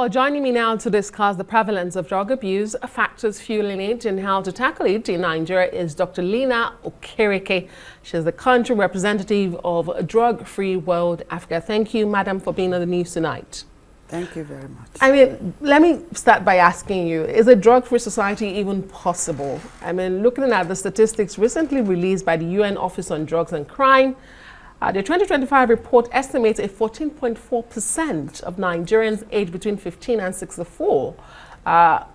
Well, joining me now to discuss the prevalence of drug abuse, factors fueling it, and how to tackle it in Nigeria is Dr. Lina Okereke. She's the country representative of Drug Free World Africa. Thank you, madam, for being on the news tonight. Thank you very much. I mean, let me start by asking you, is a drug-free society even possible? I mean, looking at the statistics recently released by the UN Office on Drugs and Crime, the 2025 report estimates a 14.4% of Nigerians aged between 15 and 64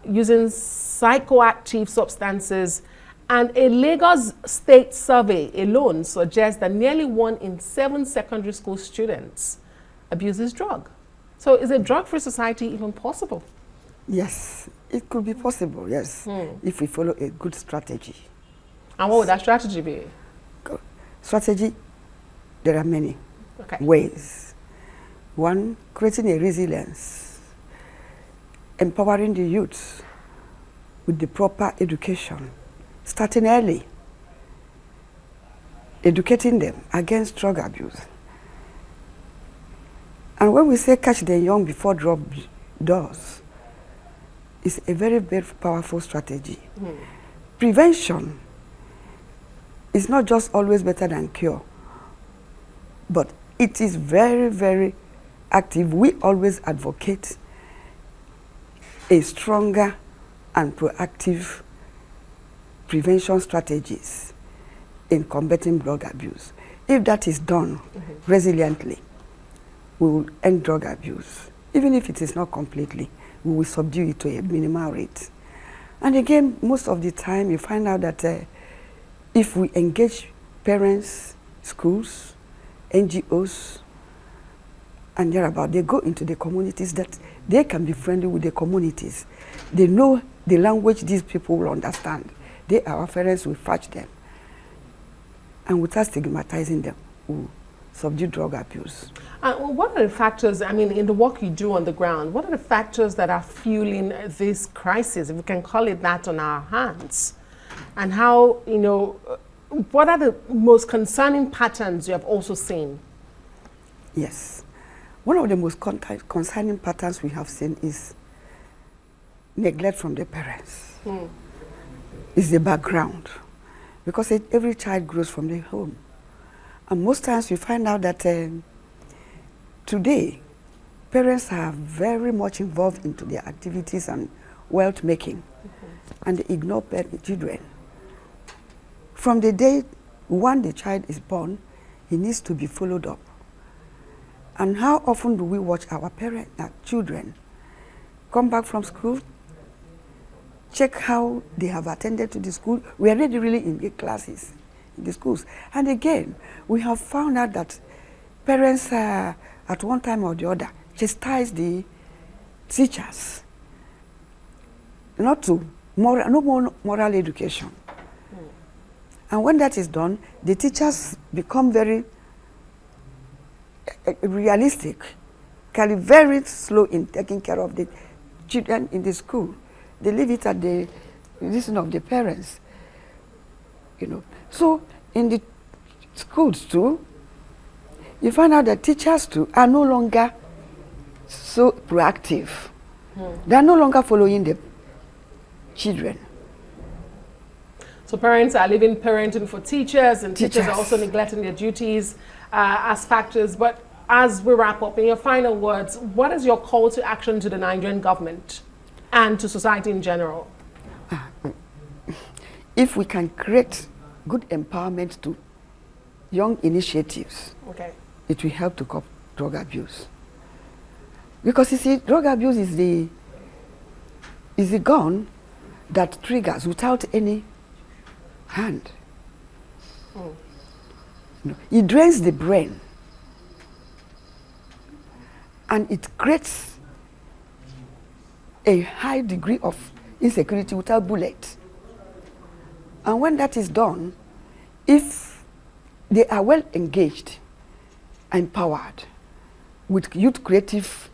using psychoactive substances, and a Lagos state survey alone suggests that nearly 1 in 7 secondary school students abuses drug. So is a drug-free society even possible? Yes, it could be possible, yes, if we follow a good strategy. And what would that strategy be? Strategy, there are many ways. One, creating a resilience, empowering the youth with the proper education, starting early, educating them against drug abuse. And when we say catch the young before drug does, it's a very, very powerful strategy. Prevention is not just always better than cure, but it is very, very active. We always advocate a stronger and proactive prevention strategies in combating drug abuse. If that is done resiliently, we will end drug abuse. Even if it is not completely, we will subdue it to a minimal rate. And again, most of the time, you find out that if we engage parents, schools, NGOs, and thereabout, they go into the communities, that they can be friendly with the communities. They know the language these people will understand. They are our parents, we fetch them. And without stigmatizing them, we subdue drug abuse. What are the factors, I mean, in the work you do on the ground, what are the factors that are fueling this crisis, if we can call it that, on our hands? And how, you know, what are the most concerning patterns you have also seen? Yes. One of the most concerning patterns we have seen is neglect from the parents. It's the background. Because every child grows from the home. And most times we find out that today, parents are very much involved into their activities and wealth making, and they ignore children. From the day when the child is born, he needs to be followed up. And how often do we watch our children come back from school, check how they have attended to the school? We are really in big classes in the schools. And again, we have found out that parents at one time or the other chastise the teachers, no more moral education. And when that is done, the teachers become very realistic, very slow in taking care of the children in the school. They leave it at the decision of the parents, you know. So in the schools too, you find out that teachers too are no longer so proactive. They are no longer following the children. So parents are leaving parenting for teachers, and teachers are also neglecting their duties as factors. But as we wrap up, in your final words, what is your call to action to the Nigerian government and to society in general? If we can create good empowerment to young initiatives, it will help to curb drug abuse. Because you see, drug abuse is the gun that triggers without any hand. You know, it drains the brain, and it creates a high degree of insecurity without bullet. And when that is done, if they are well engaged, empowered with youth creative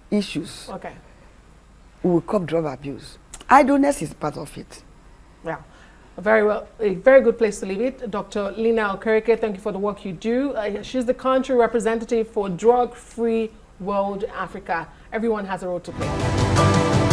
issues, we will curb drug abuse. Idleness is part of it. Yeah. A very good place to leave it. Dr. Lina Okereke, thank you for the work you do. She's the country representative for Drug Free world, Africa. Everyone has a role to play.